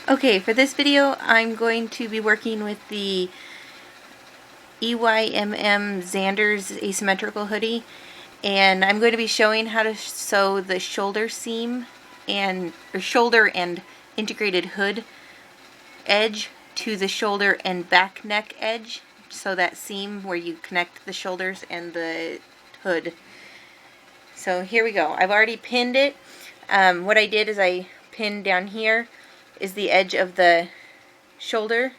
Okay, for this video I'm going to be working with the EYMM Xander's asymmetrical hoodie, and I'm going to be showing how to sew the shoulder seam or shoulder and integrated hood edge to the shoulder and back neck edge, so that seam where you connect the shoulders and the hood. So here we go. I've already pinned it. What I did is I pinned down here is the edge of the shoulder.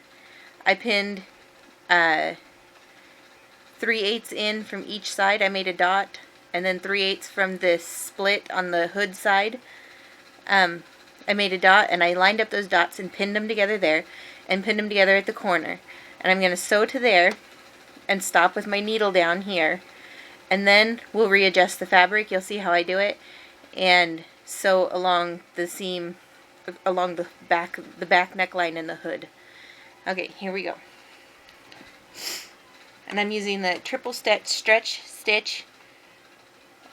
I pinned 3/8 in from each side. I made a dot, and then 3/8 from this split on the hood side. I made a dot, and I lined up those dots and pinned them together there, and pinned them together at the corner. And I'm going to sew to there and stop with my needle down here, and then we'll readjust the fabric. You'll see how I do it, and sew along the seam, along the back neckline and the hood. Okay, here we go. And I'm using the triple stretch stitch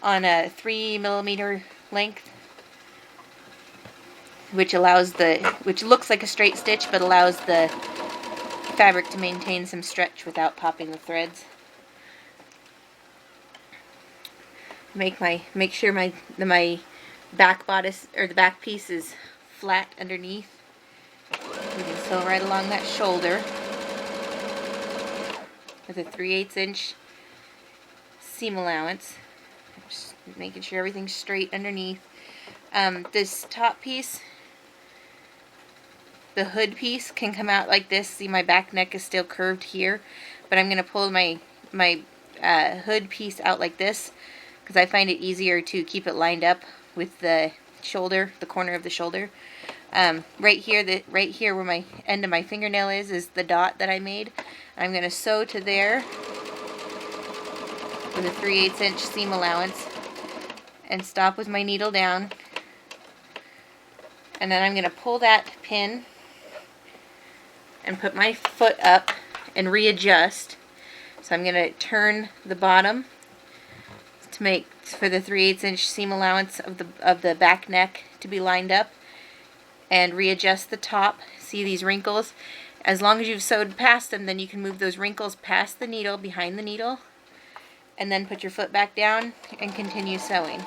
on a 3mm length, which looks like a straight stitch but allows the fabric to maintain some stretch without popping the threads. Make sure my back bodice, or the back piece, is flat underneath. We can sew right along that shoulder with a 3/8 inch seam allowance. Just making sure everything's straight underneath. This top piece, the hood piece, can come out like this. See, my back neck is still curved here, but I'm going to pull my hood piece out like this because I find it easier to keep it lined up with the shoulder, the corner of the shoulder. Right here where my end of my fingernail is the dot that I made. I'm going to sew to there with a 3/8 inch seam allowance and stop with my needle down. And then I'm going to pull that pin and put my foot up and readjust. So I'm going to turn the bottom to make for the 3/8 inch seam allowance of the back neck to be lined up, and readjust the top. See these wrinkles? As long as you've sewed past them, then you can move those wrinkles past the needle, behind the needle, and then put your foot back down and continue sewing.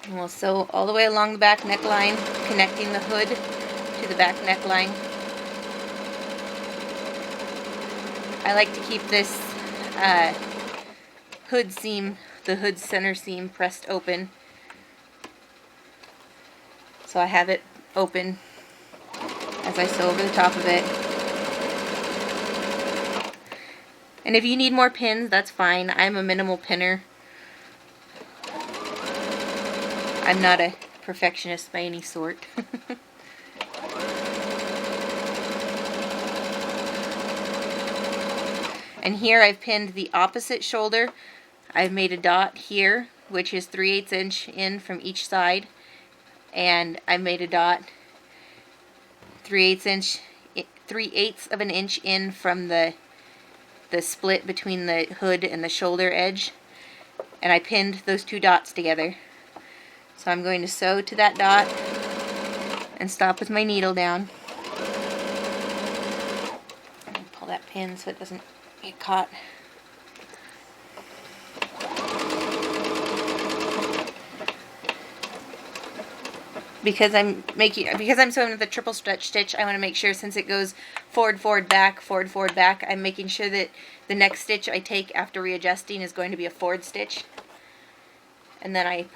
And we'll sew all the way along the back neckline, connecting the hood to the back neckline. I like to keep this hood seam, the hood center seam, pressed open. So I have it open as I sew over the top of it. And if you need more pins, that's fine. I'm a minimal pinner. I'm not a perfectionist by any sort. And here I've pinned the opposite shoulder. I've made a dot here, which is 3/8 inch in from each side. And I made a dot 3/8 of an inch in from the split between the hood and the shoulder edge, and I pinned those two dots together. So I'm going to sew to that dot and stop with my needle down. And pull that pin so it doesn't get caught. Because I'm sewing with a triple stretch stitch, I want to make sure, since it goes forward, forward, back, forward, forward, back, I'm making sure that the next stitch I take after readjusting is going to be a forward stitch. And then I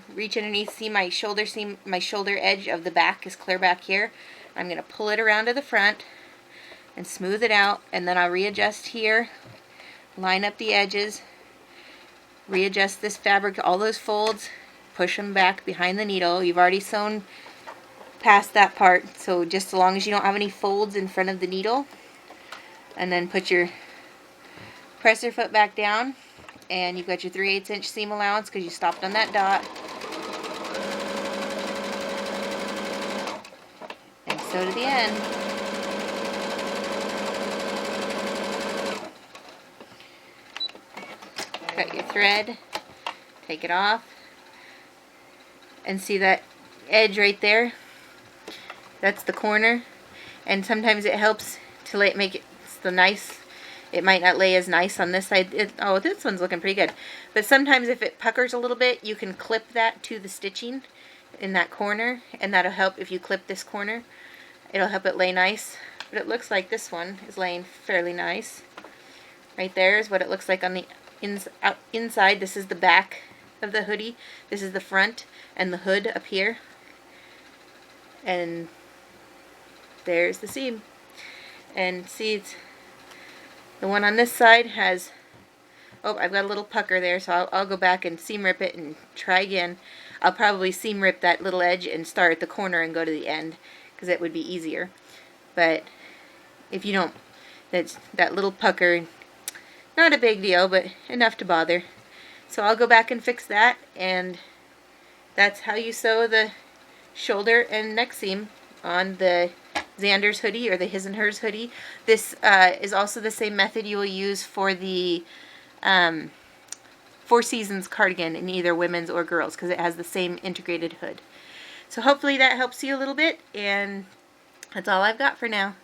reach underneath, see my shoulder edge of the back is clear back here. I'm going to pull it around to the front and smooth it out, and then I'll readjust here, line up the edges, readjust this fabric, all those folds, push them back behind the needle. You've already sewn past that part, so just as long as you don't have any folds in front of the needle. And then press your foot back down, and you've got your 3/8 inch seam allowance because you stopped on that dot. And sew to the end. Cut your thread, take it off, And see that edge right there? That's the corner. And sometimes it helps to make it the nice. It might not lay as nice on this side. Oh, this one's looking pretty good. But sometimes if it puckers a little bit, you can clip that to the stitching in that corner, and that'll help. If you clip this corner, it'll help it lay nice. But it looks like this one is laying fairly nice. Right there is what it looks like on the inside. This is the back of the hoodie. This is the front and the hood up here. And there's the seam. And see, it's the one on this side has, oh, I've got a little pucker there, so I'll go back and seam rip it and try again. I'll probably seam rip that little edge and start at the corner and go to the end, because it would be easier. But if you don't, that little pucker, not a big deal, but enough to bother. So I'll go back and fix that, and that's how you sew the shoulder and neck seam on the Xander's hoodie, or the His and Hers hoodie. This is also the same method you will use for the Four Seasons cardigan in either women's or girls, because it has the same integrated hood. So hopefully that helps you a little bit, and that's all I've got for now.